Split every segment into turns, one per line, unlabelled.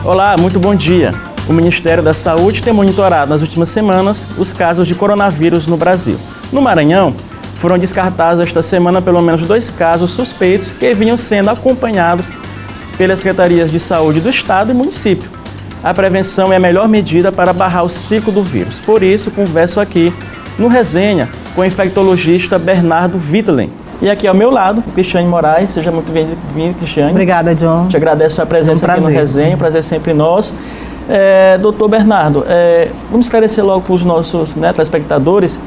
Olá, muito bom dia. O Ministério da Saúde tem monitorado nas últimas semanas os casos de coronavírus no Brasil. No Maranhão, foram descartados esta semana pelo menos 2 casos suspeitos que vinham sendo acompanhados pelas secretarias de saúde do estado e município. A prevenção é a melhor medida para barrar o ciclo do vírus. Por isso, converso aqui no Resenha com o infectologista Bernardo Wittelen. E aqui ao meu lado, Cristiane Moraes. Seja muito bem-vindo, Cristiane.
Obrigada, John.
Te agradeço a presença aqui no Resenha, o prazer é sempre nosso. Doutor Bernardo, vamos esclarecer logo para os nossos telespectadores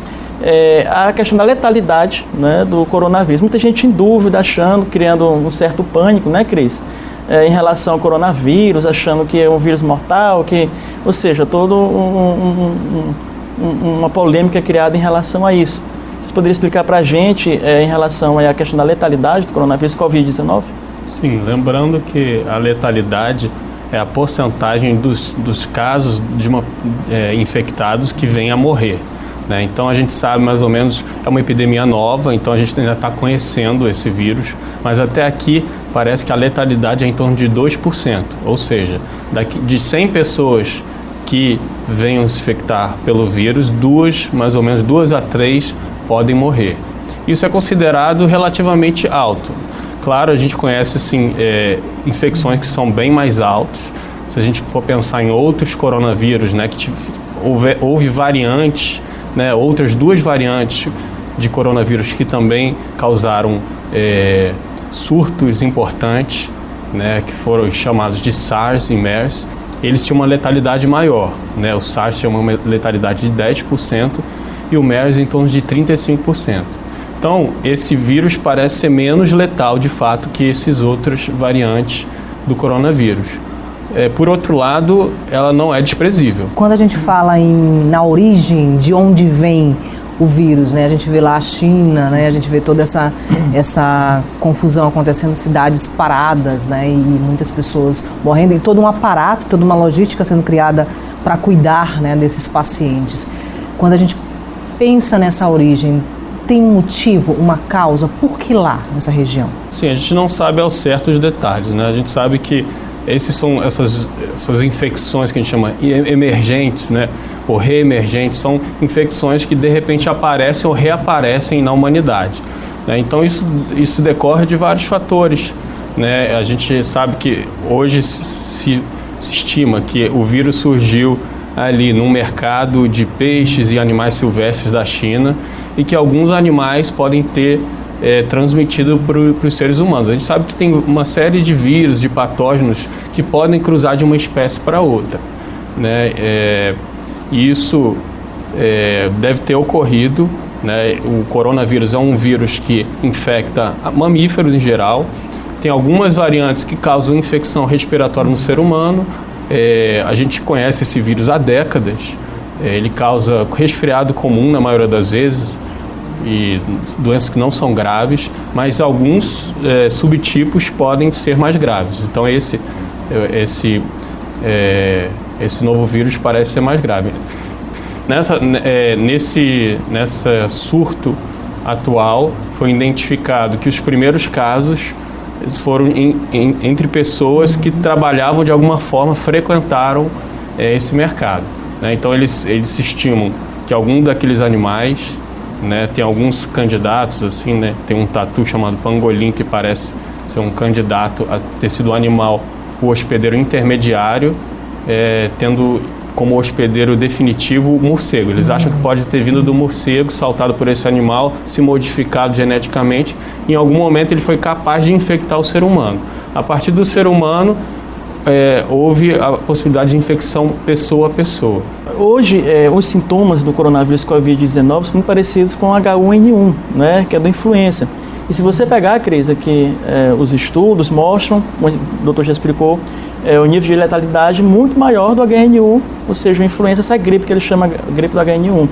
a questão da letalidade do coronavírus. Muita gente em dúvida, achando, criando um certo pânico, né, Cris? Em relação ao coronavírus, achando que é um vírus mortal, ou seja, toda uma polêmica criada em relação a isso. Você poderia explicar para a gente em relação à questão da letalidade do coronavírus Covid-19?
Sim, lembrando que a letalidade é a porcentagem dos casos de infectados que vêm a morrer. Né? Então a gente sabe mais ou menos, é uma epidemia nova, então a gente ainda está conhecendo esse vírus, mas até aqui parece que a letalidade é em torno de 2%, ou seja, de 100 pessoas que venham se infectar pelo vírus, mais ou menos 2 a 3 podem morrer. Isso é considerado relativamente alto. Claro, a gente conhece assim, infecções que são bem mais altas. Se a gente for pensar em outros coronavírus, né, que houve variantes, né, outras 2 variantes de coronavírus que também causaram surtos importantes, né, que foram chamados de SARS e MERS. Eles tinham uma letalidade maior, né? O SARS tinha uma letalidade de 10% e o MERS em torno de 35%. Então, esse vírus parece ser menos letal, de fato, que esses outros variantes do coronavírus. Por outro lado, ela não é desprezível.
Quando a gente fala na origem, de onde vem o vírus, né? A gente vê lá a China, né? A gente vê toda essa confusão acontecendo, cidades paradas, né? E muitas pessoas morrendo, e todo um aparato, toda uma logística sendo criada para cuidar, né, desses pacientes. Quando a gente pensa nessa origem, tem um motivo, uma causa, por que lá, nessa região?
Sim, a gente não sabe ao certo os detalhes, né? A gente sabe que essas infecções que a gente chama emergentes, né, ou reemergentes, são infecções que de repente aparecem ou reaparecem na humanidade. Né? Então isso decorre de vários fatores. Né? A gente sabe que hoje se estima que o vírus surgiu ali no mercado de peixes e animais silvestres da China e que alguns animais podem ter transmitido para os seres humanos. A gente sabe que tem uma série de vírus, de patógenos que podem cruzar de uma espécie para outra. Né? Isso deve ter ocorrido. Né? O coronavírus é um vírus que infecta mamíferos em geral. Tem algumas variantes que causam infecção respiratória no ser humano. A gente conhece esse vírus há décadas. Ele causa resfriado comum na maioria das vezes e doenças que não são graves, mas alguns subtipos podem ser mais graves. Então esse novo vírus parece ser mais grave. Nesse surto atual foi identificado que os primeiros casos foram entre pessoas que trabalhavam de alguma forma, frequentaram esse mercado. Né? Então eles estimam que algum daqueles animais, né, tem alguns candidatos, assim, né, tem um tatu chamado pangolim que parece ser um candidato a ter sido o animal, o hospedeiro intermediário, tendo como hospedeiro definitivo o morcego. Eles acham que pode ter vindo do morcego, saltado por esse animal, se modificado geneticamente. Em algum momento ele foi capaz de infectar o ser humano. A partir do ser humano, houve a possibilidade de infecção pessoa a pessoa.
Hoje, os sintomas do coronavírus Covid-19 são muito parecidos com o H1N1, né, que é da influenza. E se você pegar, Cris, aqui os estudos mostram, como o doutor já explicou, o nível de letalidade muito maior do H1N1, ou seja, a influenza, essa gripe que ele chama gripe do H1N1.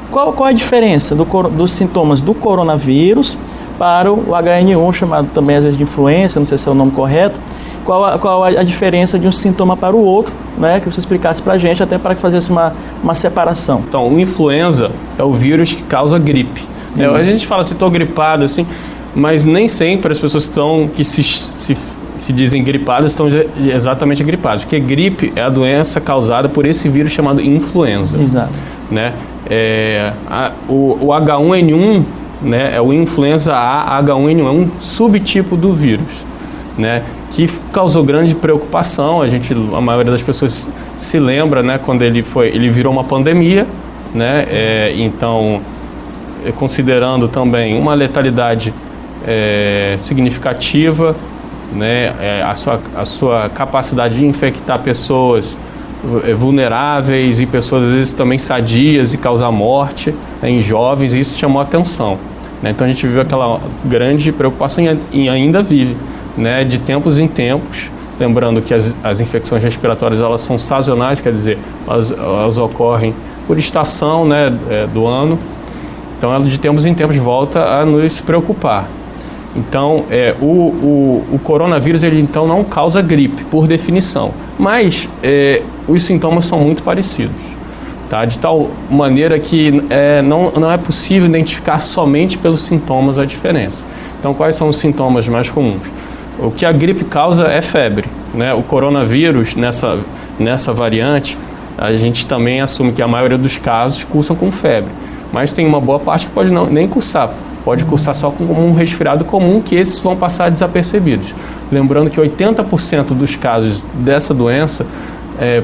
Qual a diferença dos sintomas do coronavírus para o H1N1, chamado também às vezes de influenza, não sei se é o nome correto? Qual a diferença de um sintoma para o outro, né? Que você explicasse para a gente, até para que fizesse uma separação.
Então, o influenza é o vírus que causa gripe. A gente fala assim, estou gripado, assim, mas nem sempre as pessoas que se se dizem gripados, estão exatamente gripados, porque gripe é a doença causada por esse vírus chamado influenza.
Exato.
Né? O H1N1, né, é o influenza A H1N1, é um subtipo do vírus, né, que causou grande preocupação. A maioria das pessoas se lembra, né, quando ele virou uma pandemia, né, então, considerando também uma letalidade significativa, né, a sua capacidade de infectar pessoas vulneráveis e pessoas às vezes também sadias e causar morte, né, em jovens, e isso chamou a atenção, né? Então a gente viu aquela grande preocupação e ainda vive, né, de tempos em tempos, lembrando que as infecções respiratórias elas são sazonais, quer dizer, elas ocorrem por estação, né, do ano, então ela de tempos em tempos volta a nos preocupar. Então, o coronavírus ele então não causa gripe, por definição, mas os sintomas são muito parecidos, tá? De tal maneira que não é possível identificar somente pelos sintomas a diferença. Então, quais são os sintomas mais comuns? O que a gripe causa é febre, né? O coronavírus, nessa variante, a gente também assume que a maioria dos casos cursam com febre, mas tem uma boa parte que pode nem cursar. Pode cursar só com um resfriado comum, que esses vão passar desapercebidos. Lembrando que 80% dos casos dessa doença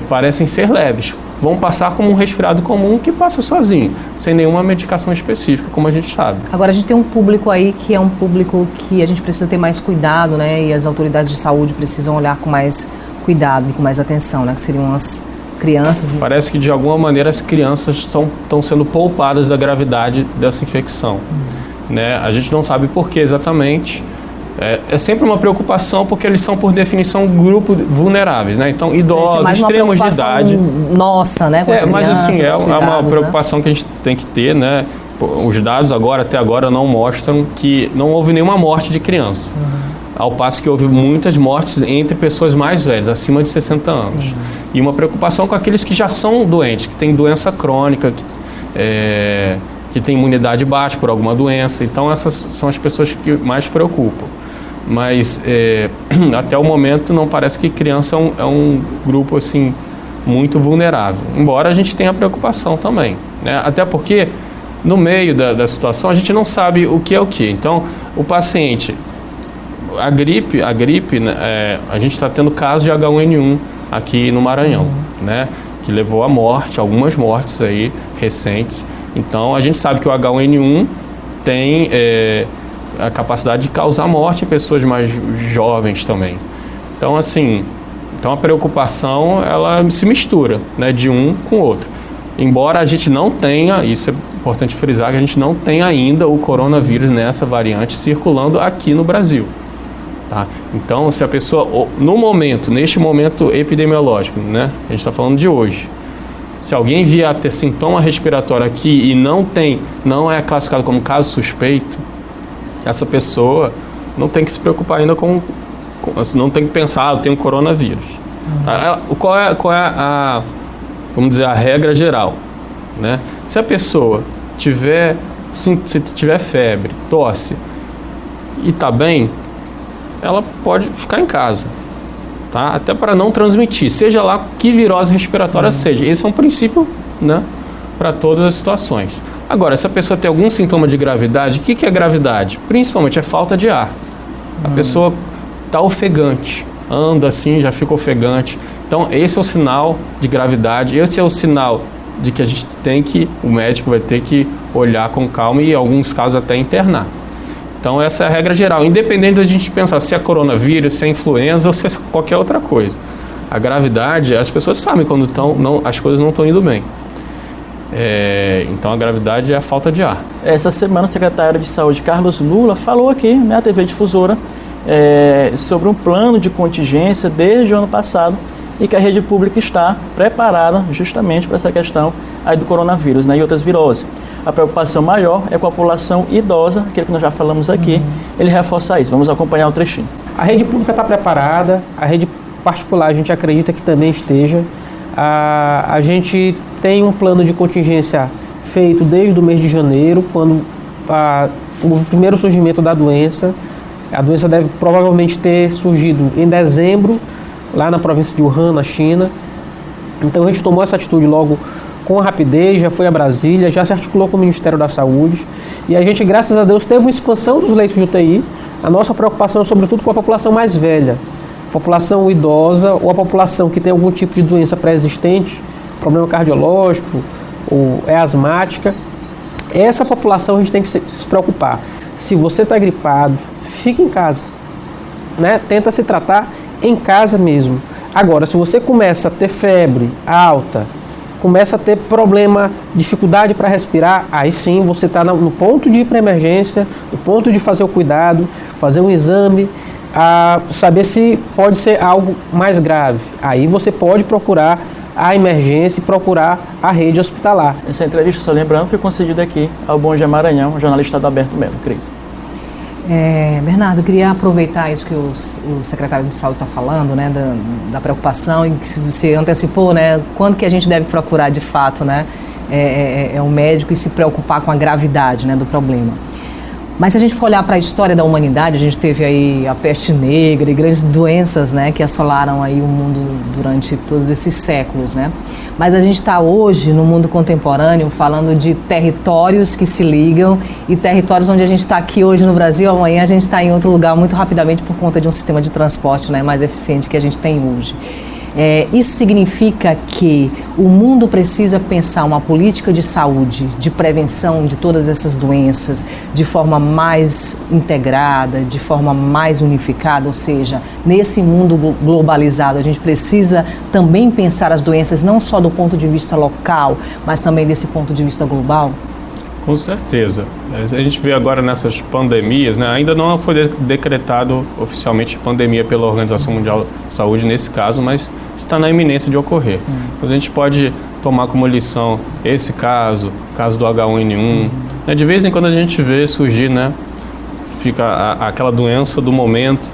parecem ser leves. Vão passar como um resfriado comum que passa sozinho, sem nenhuma medicação específica, como a gente sabe.
Agora, a gente tem um público aí que é um público que a gente precisa ter mais cuidado, né? E as autoridades de saúde precisam olhar com mais cuidado e com mais atenção, né? Que seriam as crianças.
Parece que, de alguma maneira, as crianças estão sendo poupadas da gravidade dessa infecção. Né? A gente não sabe por que exatamente. É sempre uma preocupação, porque eles são, por definição, grupo vulneráveis, né? Então, idosos, extremos de idade.
Nossa, né? Com as
mas assim,
crianças,
é uma preocupação, né, que a gente tem que ter, né? Os dados até agora não mostram que não houve nenhuma morte de criança. Ao passo que houve muitas mortes entre pessoas mais velhas, acima de 60 anos. Sim. E uma preocupação com aqueles que já são doentes, que têm doença crônica, que tem imunidade baixa por alguma doença. Então, essas são as pessoas que mais preocupam. Mas, até o momento, não parece que criança é um grupo, assim, muito vulnerável. Embora a gente tenha preocupação também, né? Até porque, no meio da situação, a gente não sabe o que é o que. Então, o paciente... A gripe, né, a gente está tendo casos de H1N1 aqui no Maranhão, né? Que levou à morte, algumas mortes aí recentes. Então, a gente sabe que o H1N1 tem a capacidade de causar morte em pessoas mais jovens também. Então, assim, a preocupação, ela se mistura, né, de um com o outro. Embora a gente não tenha, isso é importante frisar, que a gente não tem ainda o coronavírus nessa variante circulando aqui no Brasil. Tá? Então, se a pessoa, neste momento epidemiológico, né, a gente está falando de hoje, se alguém vier a ter sintoma respiratório aqui e não é classificado como caso suspeito, essa pessoa não tem que se preocupar ainda não tem que pensar, eu tenho coronavírus. Tá? Qual é vamos dizer, a regra geral, né? Se a pessoa se tiver febre, tosse e está bem, ela pode ficar em casa, tá? Até para não transmitir, seja lá que virose respiratória seja. Esse é um princípio, né, para todas as situações. Agora, se a pessoa tem algum sintoma de gravidade, o que é gravidade? Principalmente é falta de ar. A pessoa está ofegante, anda assim, já fica ofegante. Então, esse é o sinal de gravidade, esse é o sinal de que o médico vai ter que olhar com calma e, em alguns casos, até internar. Então, essa é a regra geral, independente da gente pensar se é coronavírus, se é influenza ou se é qualquer outra coisa. A gravidade, as pessoas sabem quando as coisas não estão indo bem. Então, a gravidade é a falta de ar.
Essa semana, o secretário de Saúde, Carlos Lula, falou aqui, na TV Difusora, sobre um plano de contingência desde o ano passado e que a rede pública está preparada justamente para essa questão aí do coronavírus, né, e outras viroses. A preocupação maior é com a população idosa, aquilo que nós já falamos aqui. Ele reforça isso. Vamos acompanhar um trechinho.
A rede pública está preparada, a rede particular a gente acredita que também esteja. A gente tem um plano de contingência feito desde o mês de janeiro, quando houve o primeiro surgimento da doença. A doença deve provavelmente ter surgido em dezembro, lá na província de Wuhan, na China. Então a gente tomou essa atitude logo com rapidez, já foi a Brasília, já se articulou com o Ministério da Saúde e a gente, graças a Deus, teve uma expansão dos leitos de UTI. A nossa preocupação é sobretudo com a população mais velha, população idosa ou a população que tem algum tipo de doença pré-existente, problema cardiológico ou é asmática. Essa população a gente tem que se preocupar. Se você está gripado, fique em casa, né? Tenta se tratar em casa mesmo. Agora, se você começa a ter febre alta, começa a ter problema, dificuldade para respirar, aí sim você está no ponto de ir para emergência, no ponto de fazer o cuidado, fazer um exame, saber se pode ser algo mais grave. Aí você pode procurar a emergência e procurar a rede hospitalar.
Essa entrevista, só lembrando, foi concedida aqui ao Bom Dia Maranhão, jornalista da Alberto Melo. Cris.
Bernardo, eu queria aproveitar isso que o secretário de Saúde está falando, né, da preocupação, e que você antecipou, né, quando que a gente deve procurar de fato, né, um médico e se preocupar com a gravidade, né, do problema. Mas se a gente for olhar para a história da humanidade, a gente teve aí a peste negra e grandes doenças, né, que assolaram aí o mundo durante todos esses séculos, né? Mas a gente está hoje, no mundo contemporâneo, falando de territórios que se ligam e territórios onde a gente está aqui hoje no Brasil, amanhã a gente está em outro lugar muito rapidamente por conta de um sistema de transporte, né, mais eficiente que a gente tem hoje. Isso significa que o mundo precisa pensar uma política de saúde, de prevenção de todas essas doenças de forma mais integrada, de forma mais unificada, ou seja, nesse mundo globalizado a gente precisa também pensar as doenças não só do ponto de vista local, mas também desse ponto de vista global?
Com certeza. A gente vê agora nessas pandemias, né, ainda não foi decretado oficialmente pandemia pela Organização Mundial de Saúde nesse caso, mas está na iminência de ocorrer.
Sim.
Mas a gente pode tomar como lição esse caso, o caso do H1N1. Né, de vez em quando a gente vê surgir, né, fica aquela doença do momento,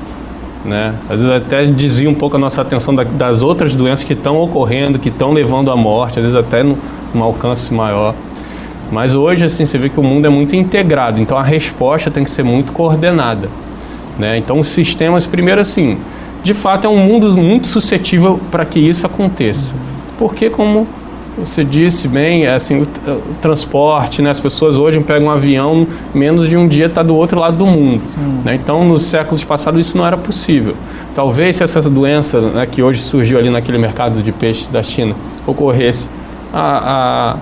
né, às vezes até desvia um pouco a nossa atenção das outras doenças que estão ocorrendo, que estão levando à morte, às vezes até num alcance maior. Mas hoje, assim, você vê que o mundo é muito integrado, então a resposta tem que ser muito coordenada, né? Então os sistemas, primeiro assim, de fato é um mundo muito suscetível para que isso aconteça. Porque, como você disse bem, assim, o transporte, né? As pessoas hoje pegam um avião, menos de um dia está do outro lado do mundo, né? Então nos séculos passados isso não era possível. Talvez se essa doença, né, que hoje surgiu ali naquele mercado de peixes da China, ocorresse há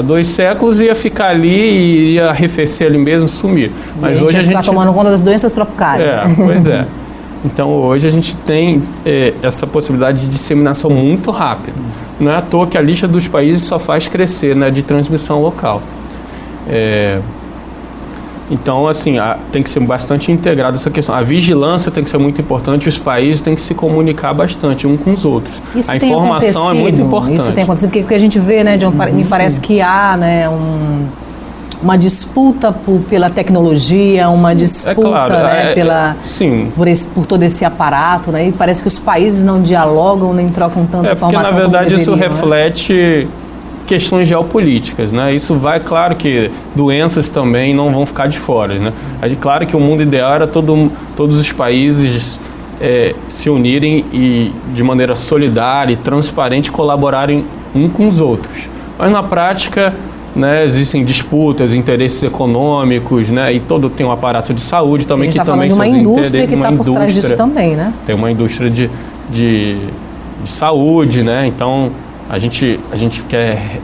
2 séculos, ia ficar ali e ia arrefecer ali mesmo, sumir. Mas hoje a gente
ficar tomando conta das doenças tropicais.
Pois é. Então hoje a gente tem essa possibilidade de disseminação muito rápida. Sim. Não é à toa que a lista dos países só faz crescer, né, de transmissão local. Então, assim, tem que ser bastante integrada essa questão. A vigilância tem que ser muito importante, os países têm que se comunicar bastante uns com os outros.
Isso
a informação é muito importante.
Isso tem acontecido, porque a gente vê, né, me parece que há, né, uma disputa pela tecnologia, uma disputa, né, por todo esse aparato, né, e parece que os países não dialogam nem trocam tanta informação.
Porque, na verdade, isso reflete questões geopolíticas, né? Isso vai, claro que doenças também não vão ficar de fora, né? É claro que o mundo ideal era todos os países se unirem e de maneira solidária e transparente colaborarem um com os outros. Mas na prática, né, existem disputas, interesses econômicos, né? E tem um aparato de saúde também que também
de uma indústria que está por trás disso também, né?
Tem uma indústria de saúde, né? Então a gente quer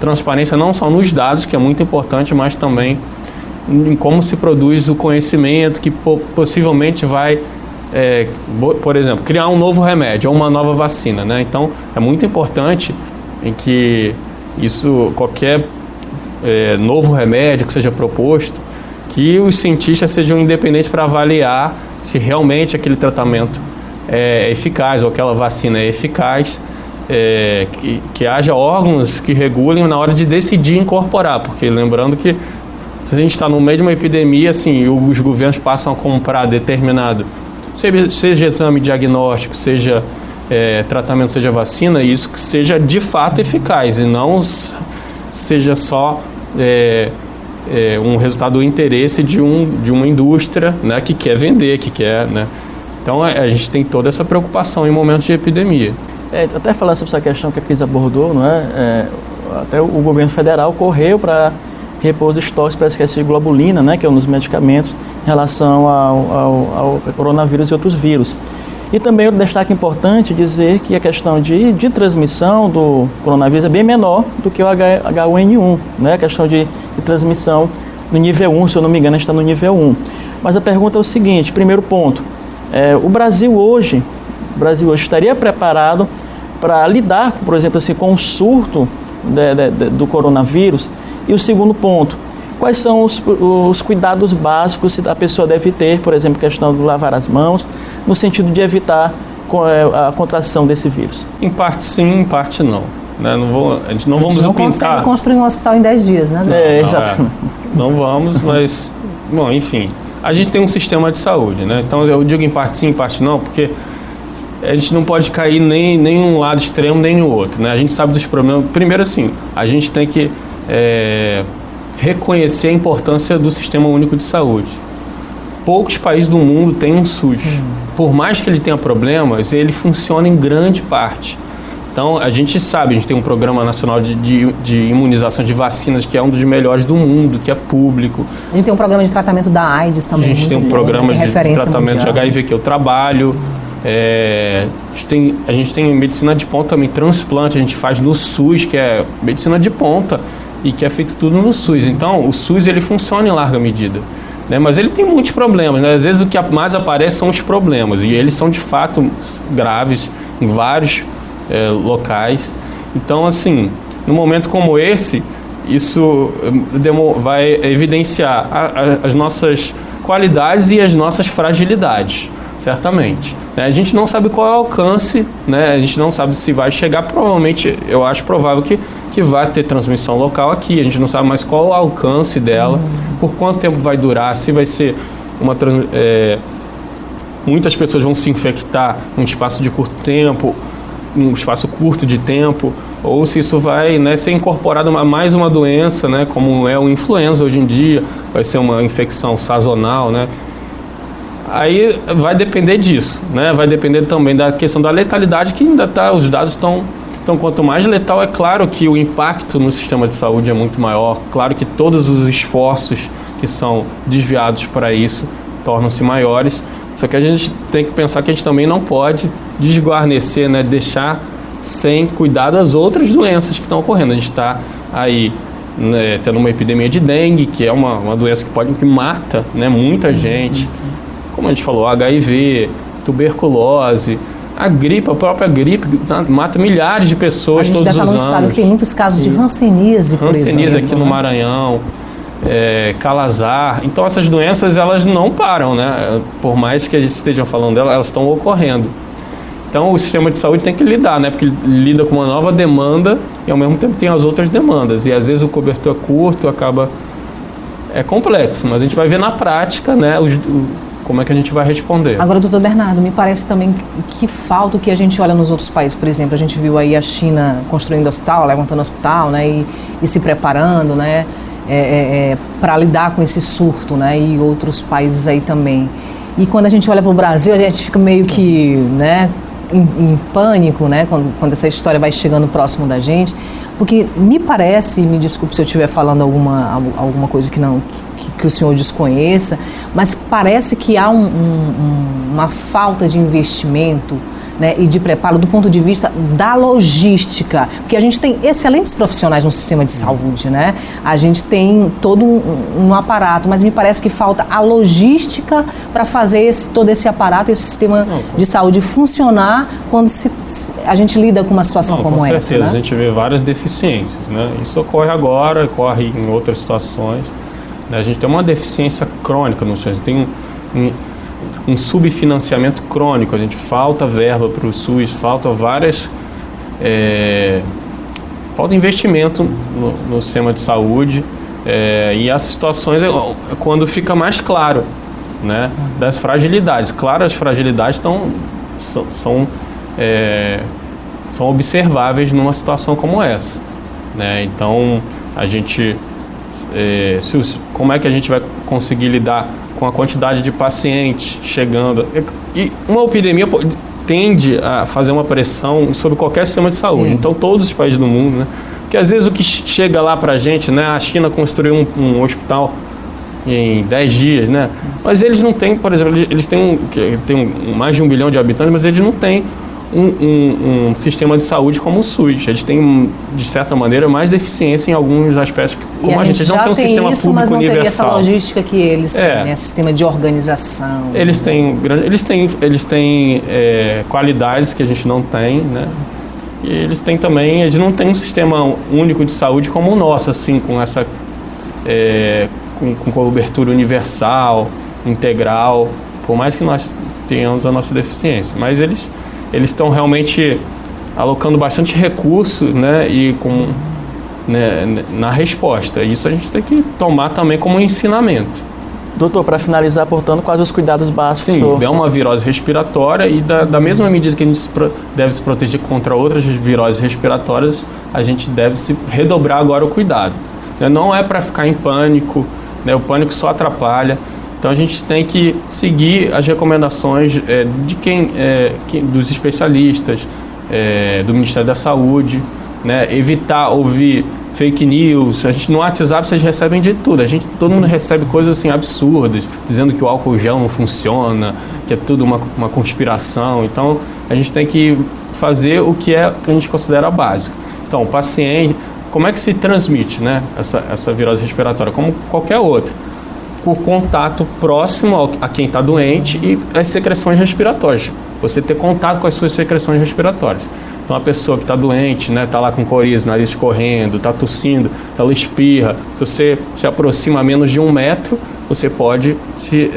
transparência não só nos dados, que é muito importante, mas também em como se produz o conhecimento que possivelmente vai, por exemplo, criar um novo remédio ou uma nova vacina, né? Então, é muito importante em que qualquer novo remédio que seja proposto, que os cientistas sejam independentes para avaliar se realmente aquele tratamento é eficaz ou aquela vacina é eficaz. Que haja órgãos que regulem na hora de decidir incorporar, porque lembrando que se a gente está no meio de uma epidemia, assim, os governos passam a comprar determinado, seja exame diagnóstico, seja tratamento, seja vacina, isso que seja de fato eficaz e não seja só um resultado do interesse de uma indústria, né, que quer vender, que quer, né? Então a gente tem toda essa preocupação em momentos de epidemia.
Até falar sobre essa questão que a Cris abordou, não é? Até o governo federal correu para repor os estoques para esquecer de globulina, né, que é um dos medicamentos em relação ao coronavírus e outros vírus. E também outro destaque importante dizer que a questão de transmissão do coronavírus é bem menor do que o H1N1, né? A questão de transmissão no nível 1, se eu não me engano, está no nível 1. Mas a pergunta é o seguinte, primeiro ponto, o Brasil hoje estaria preparado para lidar, por exemplo, assim, com o surto do coronavírus? E o segundo ponto, quais são os cuidados básicos que a pessoa deve ter, por exemplo, questão de lavar as mãos, no sentido de evitar a contração desse vírus?
Em parte sim, em parte não. Né? A gente não vamos
pintar. Não consegue construir um hospital em 10 dias, né?
Exatamente.
Não vamos, mas, bom, enfim, a gente tem um sistema de saúde, né? Então eu digo em parte sim, em parte não, porque a gente não pode cair nem um lado extremo, nem no outro, né? A gente sabe dos problemas. Primeiro, assim, a gente tem que reconhecer a importância do Sistema Único de Saúde. Poucos países do mundo têm um SUS. Sim. Por mais que ele tenha problemas, ele funciona em grande parte. Então, a gente sabe, a gente tem um Programa Nacional de Imunização de Vacinas, que é um dos melhores do mundo, que é público.
A gente tem um programa de tratamento da AIDS também.
A gente tem um programa de tratamento mundial de HIV que eu trabalho. A gente tem medicina de ponta também, transplante, a gente faz no SUS, que é medicina de ponta, e que é feito tudo no SUS. Então, o SUS ele funciona em larga medida, né? Mas ele tem muitos problemas, né? Às vezes o que mais aparece são os problemas, e eles são de fato graves em vários locais. Então, assim, num momento como esse, isso vai evidenciar as nossas qualidades e as nossas fragilidades, certamente. A gente não sabe qual é o alcance, né? A gente não sabe se vai chegar, provavelmente, eu acho provável que vai ter transmissão local aqui, a gente não sabe mais qual é o alcance dela, por quanto tempo vai durar, se vai ser muitas pessoas vão se infectar num espaço de curto tempo, num espaço curto de tempo, ou se isso vai, né, ser incorporado a mais uma doença, né, como é o influenza hoje em dia, vai ser uma infecção sazonal, né? Aí vai depender disso, né? Vai depender também da questão da letalidade, que ainda os dados estão... Então, quanto mais letal, é claro que o impacto no sistema de saúde é muito maior, claro que todos os esforços que são desviados para isso tornam-se maiores, só que a gente tem que pensar que a gente também não pode desguarnecer, né? Deixar sem cuidado as outras doenças que estão ocorrendo. A gente está aí, né, tendo uma epidemia de dengue, que é uma doença que mata, né, muita gente. Como a gente falou, HIV, tuberculose, a própria gripe mata milhares de pessoas todos os anos. A gente está falando que
tem muitos casos de hanseníase, por exemplo.
Hanseníase aqui no Maranhão, calazar. Então essas doenças, elas não param, né? Por mais que a gente esteja falando delas, elas estão ocorrendo. Então o sistema de saúde tem que lidar, né? Porque lida com uma nova demanda e ao mesmo tempo tem as outras demandas. E às vezes o cobertor é curto, é complexo, mas a gente vai ver na prática, né? Como é que a gente vai responder.
Agora, doutor Bernardo, me parece também que falta o que a gente olha nos outros países. Por exemplo, a gente viu aí a China construindo hospital, levantando hospital, né, e se preparando, né, para lidar com esse surto, né, e outros países aí também. E quando a gente olha para o Brasil, a gente fica meio que, né, em pânico, né, quando essa história vai chegando próximo da gente, porque me parece, me desculpe se eu estiver falando alguma coisa que o senhor desconheça, mas parece que há uma falta de investimento, né, e de preparo do ponto de vista da logística, porque a gente tem excelentes profissionais no sistema de saúde, né? A gente tem todo um aparato, mas me parece que falta a logística para fazer todo esse aparato, esse sistema de saúde funcionar quando a gente lida com uma situação como essa. Com certeza,
né? A gente vê várias deficiências, né? Isso ocorre agora, ocorre em outras situações. A gente tem uma deficiência crônica no SUS, tem um subfinanciamento crônico, a gente falta verba para o SUS, falta investimento no sistema de saúde, e essas situações é quando fica mais claro, né, das fragilidades. Claro, as fragilidades são observáveis numa situação como essa, né? Então a gente como é que a gente vai conseguir lidar com a quantidade de pacientes chegando. E uma epidemia tende a fazer uma pressão sobre qualquer sistema de saúde.
Sim.
Então, todos os países do mundo, né? Porque às vezes o que chega lá pra gente, né? A China construiu um hospital em 10 dias, né? Mas eles não têm, por exemplo, eles têm mais de 1 bilhão de habitantes, mas eles não têm um sistema de saúde como o SUS. Eles têm, de certa maneira, mais deficiência em alguns aspectos, como a gente não tem um sistema
isso,
público
mas não
universal.
teria essa logística que eles têm, né? Sistema de organização.
Eles têm qualidades que a gente não tem, né? E eles não têm um sistema único de saúde como o nosso, assim, com essa com cobertura universal, integral, por mais que nós tenhamos a nossa deficiência. Mas eles estão realmente alocando bastante recurso, né, na resposta. Isso a gente tem que tomar também como um ensinamento.
Doutor, para finalizar, portanto, quais os cuidados básicos?
Sim, é uma virose respiratória e da mesma medida que a gente deve se proteger contra outras viroses respiratórias, a gente deve se redobrar agora o cuidado. Não é para ficar em pânico, né? O pânico só atrapalha. Então a gente tem que seguir as recomendações dos especialistas, do Ministério da Saúde, né? Evitar ouvir fake news. No WhatsApp vocês recebem de tudo. Todo mundo recebe coisas assim absurdas, dizendo que o álcool gel não funciona, que é tudo uma conspiração. Então a gente tem que fazer o que a gente considera básico. Então, o paciente, como é que se transmite, né, essa virose respiratória? Como qualquer outra. Por contato próximo a quem está doente e as secreções respiratórias. Você ter contato com as suas secreções respiratórias. Então, a pessoa que está doente, né, está lá com coriza, nariz escorrendo, está tossindo, ela espirra. Se você se aproxima a menos de 1 metro, você pode se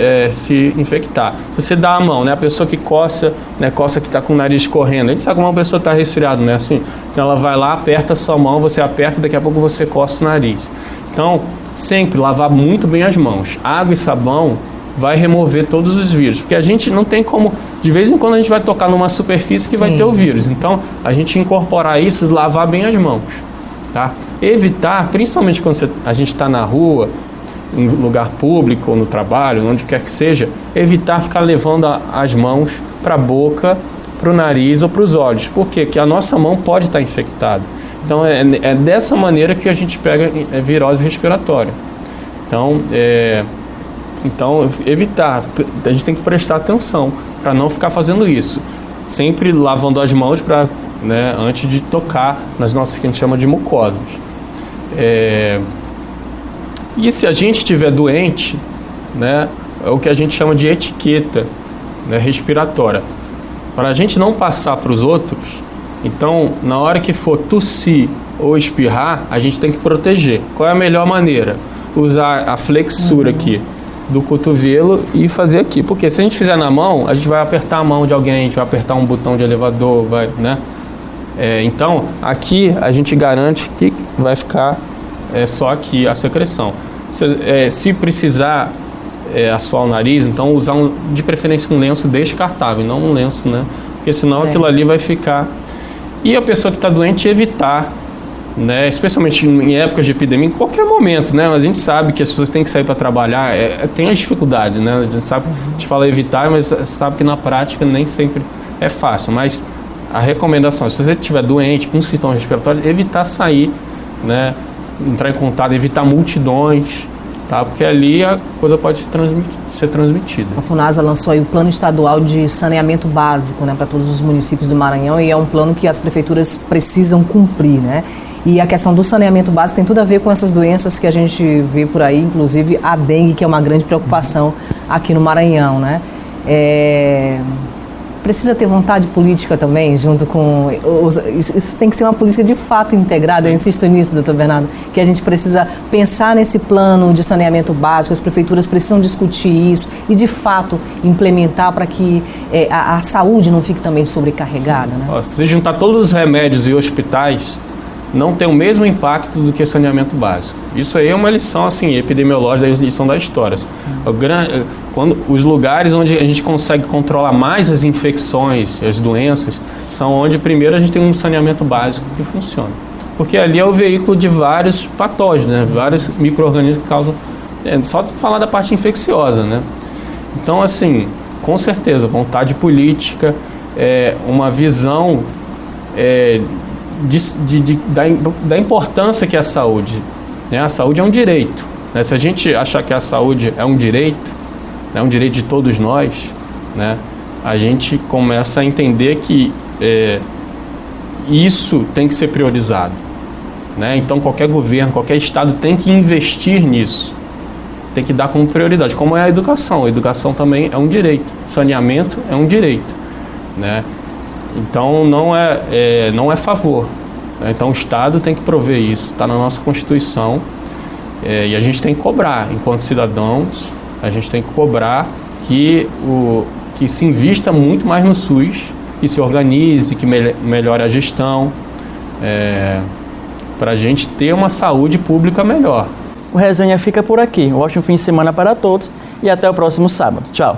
infectar. Se você dá a mão, né, a pessoa que coça, né, que está com o nariz escorrendo, a gente sabe como uma pessoa está resfriada, né, assim. Então, ela vai lá, aperta a sua mão, você aperta e daqui a pouco você coça o nariz. Então, sempre lavar muito bem as mãos. Água e sabão vai remover todos os vírus, porque a gente não tem como, de vez em quando a gente vai tocar numa superfície que vai ter o vírus, então a gente incorporar isso, lavar bem as mãos, tá? Evitar, principalmente quando a gente está na rua, em lugar público ou no trabalho, onde quer que seja, evitar ficar levando as mãos para a boca, para o nariz ou para os olhos. Por quê? Porque a nossa mão pode estar infectada. Então é dessa maneira que a gente pega virose respiratória. Então, evitar, a gente tem que prestar atenção para não ficar fazendo isso. Sempre lavando as mãos antes de tocar nas nossas, que a gente chama de mucosas. E se a gente estiver doente, né, é o que a gente chama de etiqueta, né, respiratória. Para a gente não passar para os outros, então, na hora que for tossir ou espirrar, a gente tem que proteger. Qual é a melhor maneira? Usar a flexura aqui do cotovelo e fazer aqui. Porque se a gente fizer na mão, a gente vai apertar a mão de alguém, a gente vai apertar um botão de elevador, né? Então, aqui a gente garante que vai ficar só aqui a secreção. Se precisar assoar o nariz, então usar de preferência um lenço descartável, não um lenço, né? Porque senão aquilo ali vai ficar... E a pessoa que está doente evitar, né, especialmente em épocas de epidemia, em qualquer momento, né, mas a gente sabe que as pessoas têm que sair para trabalhar, tem as dificuldades, né, a gente fala evitar, mas sabe que na prática nem sempre é fácil, mas a recomendação, se você estiver doente com sintomas respiratórios, evitar sair, né, entrar em contato, evitar multidões, tá, porque ali a coisa pode ser transmitida.
A FUNASA lançou aí o Plano Estadual de Saneamento Básico, né, para todos os municípios do Maranhão, e é um plano que as prefeituras precisam cumprir, né? E a questão do saneamento básico tem tudo a ver com essas doenças que a gente vê por aí, inclusive a dengue, que é uma grande preocupação aqui no Maranhão, né? Precisa ter vontade política também, junto com... Isso tem que ser uma política de fato integrada, eu insisto nisso, doutor Bernardo, que a gente precisa pensar nesse plano de saneamento básico, as prefeituras precisam discutir isso e, de fato, implementar para que a saúde não fique também sobrecarregada, né? Se
você juntar todos os remédios e hospitais, não tem o mesmo impacto do que saneamento básico. Isso aí é uma lição assim, epidemiológica, lição da história. Quando os lugares onde a gente consegue controlar mais as infecções, as doenças, são onde primeiro a gente tem um saneamento básico que funciona. porque ali é o veículo de vários patógenos, né? Vários micro-organismos que causam... só falar da parte infecciosa, né? Então, assim, com certeza, vontade política, uma visão da importância que é a saúde. Né? A saúde é um direito. Né? Se a gente achar que a saúde é um direito de todos nós, né? A gente começa a entender que isso tem que ser priorizado. Né? Então, qualquer governo, qualquer estado tem que investir nisso. Tem que dar como prioridade, como é a educação. A educação também é um direito. Saneamento é um direito. Né? Então, não é favor. Né? Então, o Estado tem que prover isso. Está na nossa Constituição. E a gente tem que cobrar, enquanto cidadãos, a gente tem que cobrar que se invista muito mais no SUS, que se organize, que melhore a gestão, para a gente ter uma saúde pública melhor.
O Resenha fica por aqui. Um ótimo fim de semana para todos e até o próximo sábado. Tchau!